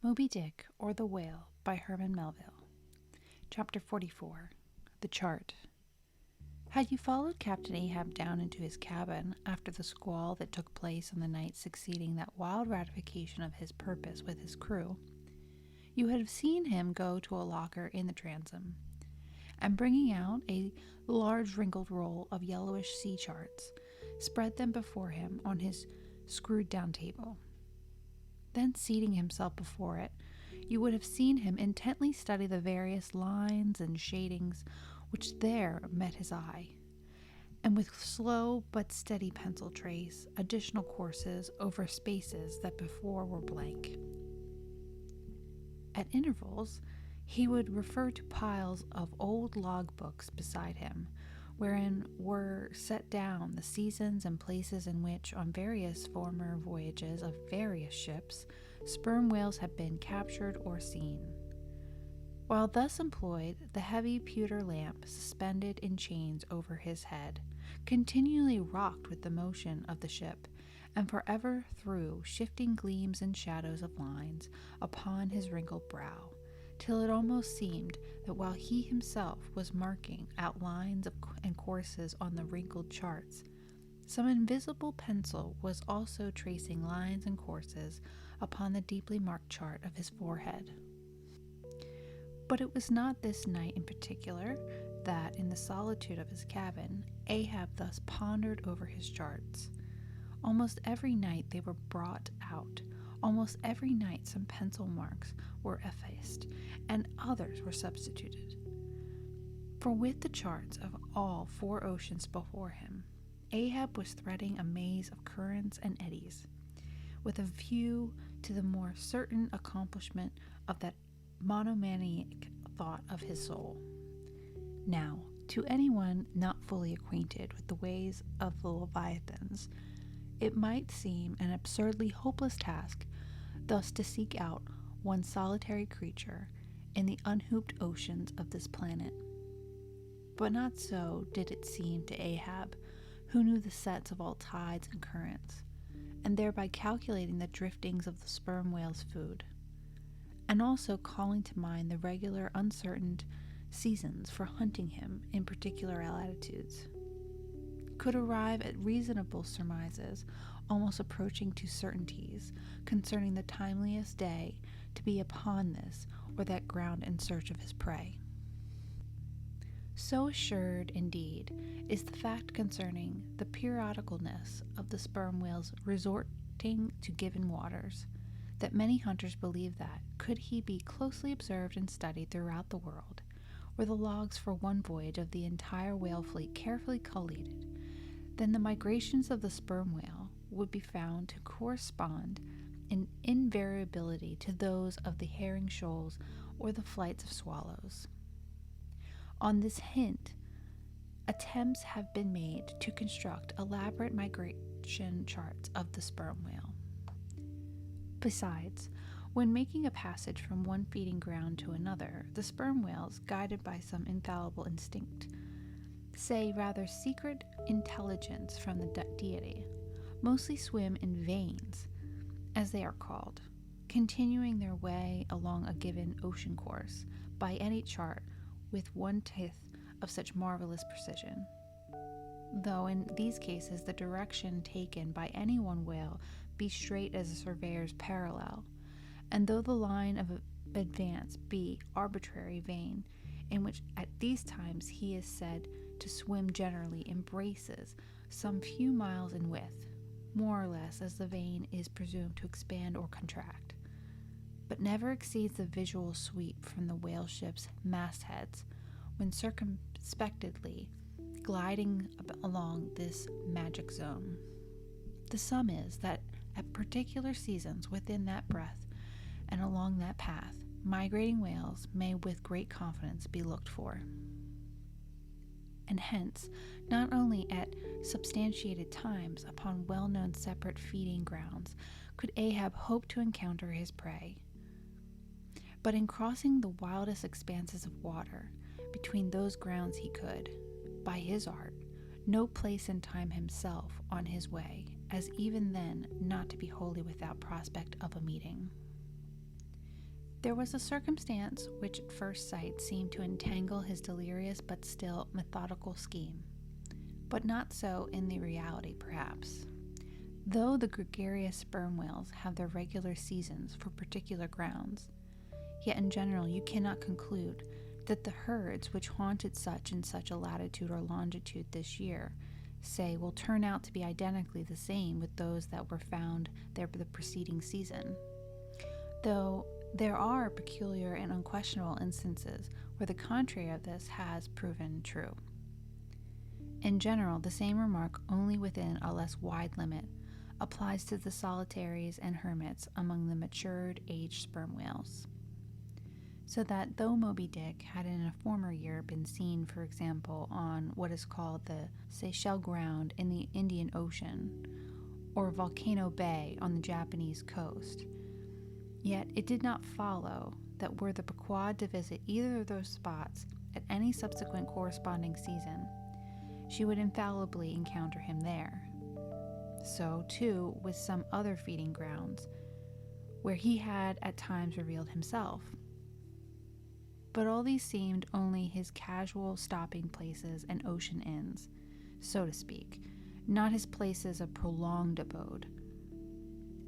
Moby Dick, or the Whale, by Herman Melville. Chapter 44. The Chart. Had you followed Captain Ahab down into his cabin after the squall that took place on the night succeeding that wild ratification of his purpose with his crew, you would have seen him go to a locker in the transom, and bringing out a large wrinkled roll of yellowish sea charts, spread them before him on his screwed-down table. Then, seating himself before it, you would have seen him intently study the various lines and shadings which there met his eye, and with slow but steady pencil trace additional courses over spaces that before were blank. At intervals, he would refer to piles of old log books beside him, wherein were set down the seasons and places in which, on various former voyages of various ships, sperm whales had been captured or seen. While thus employed, the heavy pewter lamp suspended in chains over his head continually rocked with the motion of the ship, and forever threw shifting gleams and shadows of lines upon his wrinkled brow, till it almost seemed that while he himself was marking out lines and courses on the wrinkled charts, some invisible pencil was also tracing lines and courses upon the deeply marked chart of his forehead. But it was not this night in particular that, in the solitude of his cabin, Ahab thus pondered over his charts. Almost every night they were brought out. Almost every night some pencil marks were effaced, and others were substituted. For with the charts of all four oceans before him, Ahab was threading a maze of currents and eddies, with a view to the more certain accomplishment of that monomaniac thought of his soul. Now, to anyone not fully acquainted with the ways of the Leviathans, it might seem an absurdly hopeless task thus to seek out one solitary creature in the unhooped oceans of this planet. But not so did it seem to Ahab, who knew the sets of all tides and currents, and thereby calculating the driftings of the sperm whale's food, and also calling to mind the regular uncertain seasons for hunting him in particular latitudes, could arrive at reasonable surmises, almost approaching to certainties, concerning the timeliest day to be upon this or that ground in search of his prey. So assured, indeed, is the fact concerning the periodicalness of the sperm whale's resorting to given waters, that many hunters believe that, could he be closely observed and studied throughout the world, were the logs for one voyage of the entire whale fleet carefully collated, then the migrations of the sperm whale would be found to correspond in invariability to those of the herring shoals or the flights of swallows. On this hint, attempts have been made to construct elaborate migration charts of the sperm whale. Besides, when making a passage from one feeding ground to another, the sperm whales, guided by some infallible instinct, say rather secret intelligence from the deity, mostly swim in veins, as they are called, continuing their way along a given ocean course by any chart with 1/10 of such marvelous precision, though in these cases the direction taken by any one whale be straight as a surveyor's parallel, and though the line of advance be arbitrary vein, in which at these times he is said to swim generally embraces some few miles in width, more or less as the vein is presumed to expand or contract, but never exceeds the visual sweep from the whale ship's mastheads when circumspectly gliding along this magic zone. The sum is that at particular seasons within that breadth and along that path, migrating whales may with great confidence be looked for. And hence, not only at substantiated times upon well-known separate feeding grounds could Ahab hope to encounter his prey, but in crossing the wildest expanses of water between those grounds he could, by his art, no place and time himself on his way, as even then not to be wholly without prospect of a meeting. There was a circumstance which at first sight seemed to entangle his delirious but still methodical scheme, but not so in the reality, perhaps. Though the gregarious sperm whales have their regular seasons for particular grounds, yet in general you cannot conclude that the herds which haunted such and such a latitude or longitude this year, say, will turn out to be identically the same with those that were found there the preceding season. Though there are peculiar and unquestionable instances where the contrary of this has proven true. In general, the same remark, only within a less wide limit, applies to the solitaries and hermits among the matured aged sperm whales. So that though Moby Dick had in a former year been seen, for example, on what is called the Seychelles Ground in the Indian Ocean, or Volcano Bay on the Japanese coast, yet it did not follow that were the Pequod to visit either of those spots at any subsequent corresponding season, she would infallibly encounter him there. So, too, with some other feeding grounds, where he had at times revealed himself. But all these seemed only his casual stopping places and ocean inns, so to speak, not his places of prolonged abode.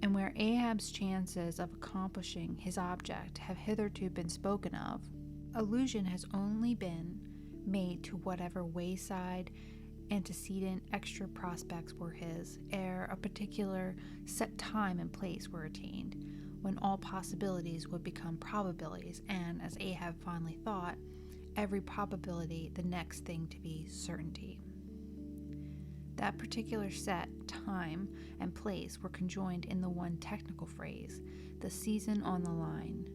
And where Ahab's chances of accomplishing his object have hitherto been spoken of, allusion has only been made to whatever wayside, antecedent, extra prospects were his, ere a particular set time and place were attained, when all possibilities would become probabilities, and, as Ahab fondly thought, every probability the next thing to be certainty. That particular set, time, and place were conjoined in the one technical phrase, the season on the line.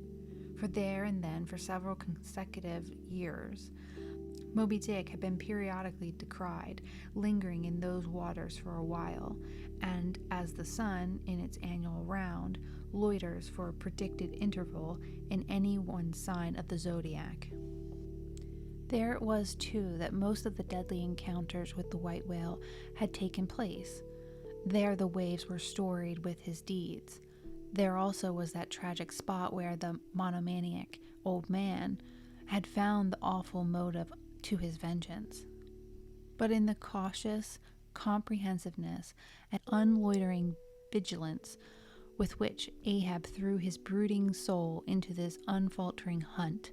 For there and then, for several consecutive years, Moby Dick had been periodically descried, lingering in those waters for a while, and as the sun, in its annual round, loiters for a predicted interval in any one sign of the zodiac. There it was, too, that most of the deadly encounters with the white whale had taken place. There the waves were storied with his deeds. There also was that tragic spot where the monomaniac old man had found the awful motive to his vengeance. But in the cautious comprehensiveness and unloitering vigilance with which Ahab threw his brooding soul into this unfaltering hunt,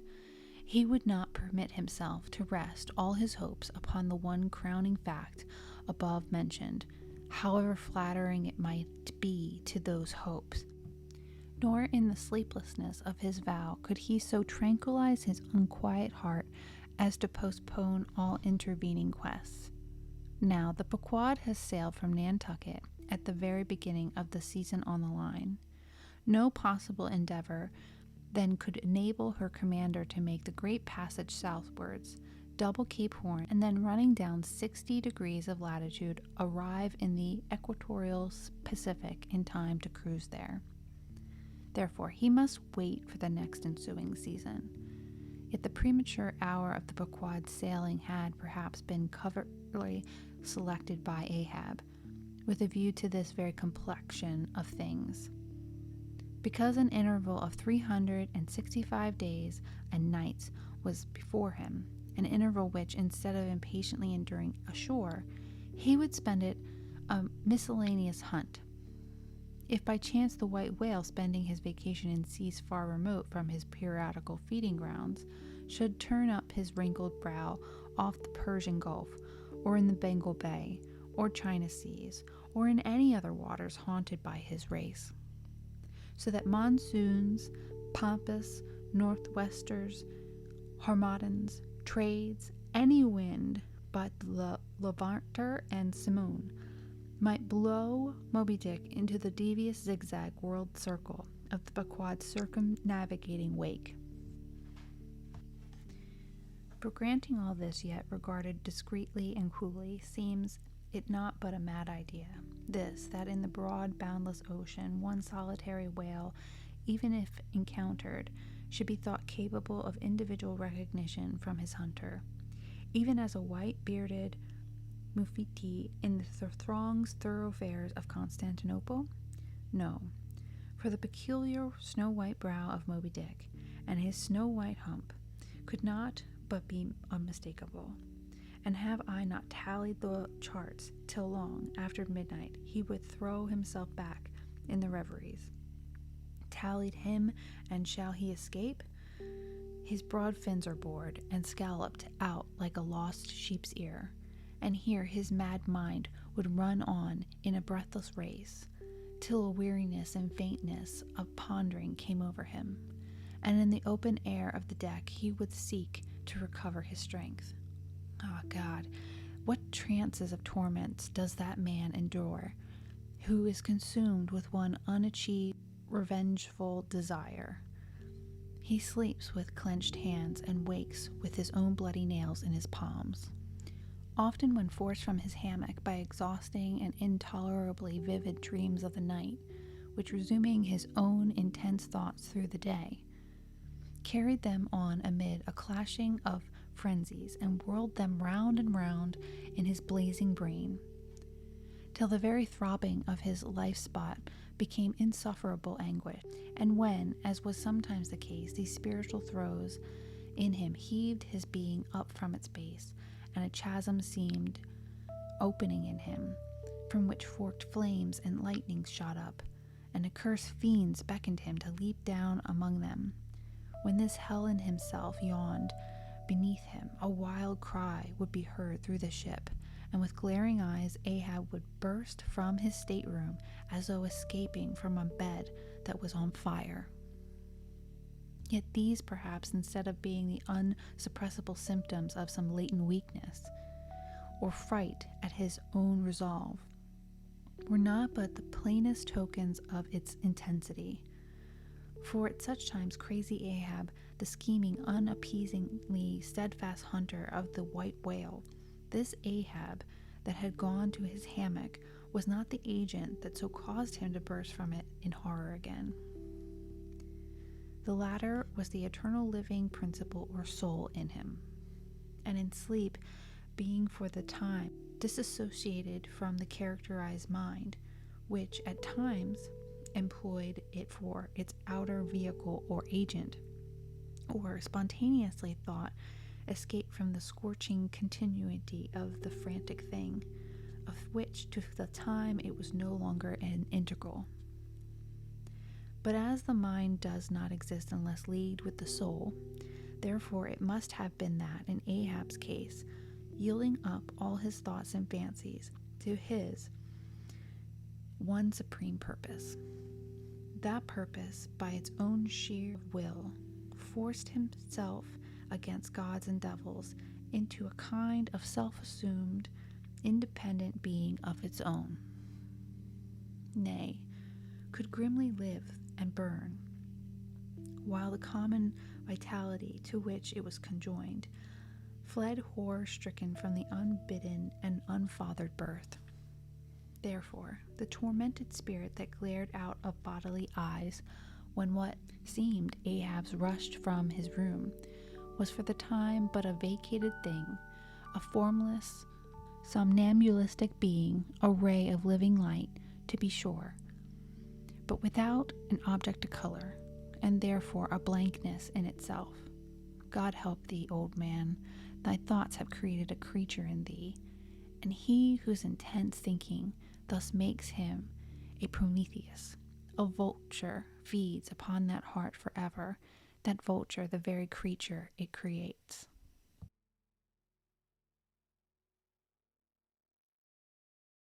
he would not permit himself to rest all his hopes upon the one crowning fact above mentioned, however flattering it might be to those hopes. Nor in the sleeplessness of his vow could he so tranquilize his unquiet heart as to postpone all intervening quests. Now the Pequod has sailed from Nantucket at the very beginning of the season on the line. No possible endeavor then could enable her commander to make the great passage southwards, double Cape Horn, and then running down 60 degrees of latitude, arrive in the equatorial Pacific in time to cruise there. Therefore, he must wait for the next ensuing season. Yet the premature hour of the Pequod's sailing had perhaps been covertly selected by Ahab, with a view to this very complexion of things. Because an interval of 365 days and nights was before him, an interval which, instead of impatiently enduring ashore, he would spend it a miscellaneous hunt. If by chance the white whale, spending his vacation in seas far remote from his periodical feeding grounds, should turn up his wrinkled brow off the Persian Gulf, or in the Bengal Bay, or China Seas, or in any other waters haunted by his race, so that monsoons, pampas, northwesters, harmattans, trades, any wind but the Levanter and Simoon might blow Moby Dick into the devious zigzag world circle of the Pequod's circumnavigating wake. For granting all this, yet regarded discreetly and coolly, seems it not but a mad idea, this, that in the broad boundless ocean one solitary whale, even if encountered, should be thought capable of individual recognition from his hunter, even as a white-bearded Mufti in the thoroughfares of Constantinople? No, for the peculiar snow-white brow of Moby Dick, and his snow-white hump could not but be unmistakable. And have I not tallied the charts till long after midnight, he would throw himself back in the reveries. Tallied him, and shall he escape? His broad fins are bored, and scalloped out like a lost sheep's ear, and here his mad mind would run on in a breathless race, till a weariness and faintness of pondering came over him, and in the open air of the deck he would seek to recover his strength. Ah, God, what trances of torments does that man endure, who is consumed with one unachieved, revengeful desire? He sleeps with clenched hands and wakes with his own bloody nails in his palms. Often when forced from his hammock by exhausting and intolerably vivid dreams of the night, which resuming his own intense thoughts through the day, carried them on amid a clashing of frenzies and whirled them round and round in his blazing brain, till the very throbbing of his life-spot became insufferable anguish, and when, as was sometimes the case, these spiritual throes in him heaved his being up from its base, and a chasm seemed opening in him, from which forked flames and lightnings shot up, and accursed fiends beckoned him to leap down among them. When this hell in himself yawned beneath him, a wild cry would be heard through the ship, and with glaring eyes Ahab would burst from his stateroom as though escaping from a bed that was on fire. Yet these, perhaps, instead of being the unsuppressible symptoms of some latent weakness, or fright at his own resolve, were not but the plainest tokens of its intensity. For at such times crazy Ahab, the scheming, unappeasingly steadfast hunter of the white whale, this Ahab that had gone to his hammock, was not the agent that so caused him to burst from it in horror again. The latter was the eternal living principle or soul in him, and in sleep being for the time disassociated from the characterized mind, which at times employed it for its outer vehicle or agent, or spontaneously thought escape from the scorching continuity of the frantic thing, of which to the time it was no longer an integral. But as the mind does not exist unless leagued with the soul, therefore it must have been that, in Ahab's case, yielding up all his thoughts and fancies to his one supreme purpose, that purpose, by its own sheer will, forced himself against gods and devils into a kind of self-assumed, independent being of its own. Nay, could grimly live and burn, while the common vitality to which it was conjoined fled horror-stricken from the unbidden and unfathered birth. Therefore, the tormented spirit that glared out of bodily eyes when what seemed Ahab's rushed from his room was for the time but a vacated thing, a formless, somnambulistic being, a ray of living light, to be sure, but without an object to color, and therefore a blankness in itself. God help thee, old man, thy thoughts have created a creature in thee, and he whose intense thinking thus makes him a Prometheus, a vulture, feeds upon that heart forever, that vulture the very creature it creates.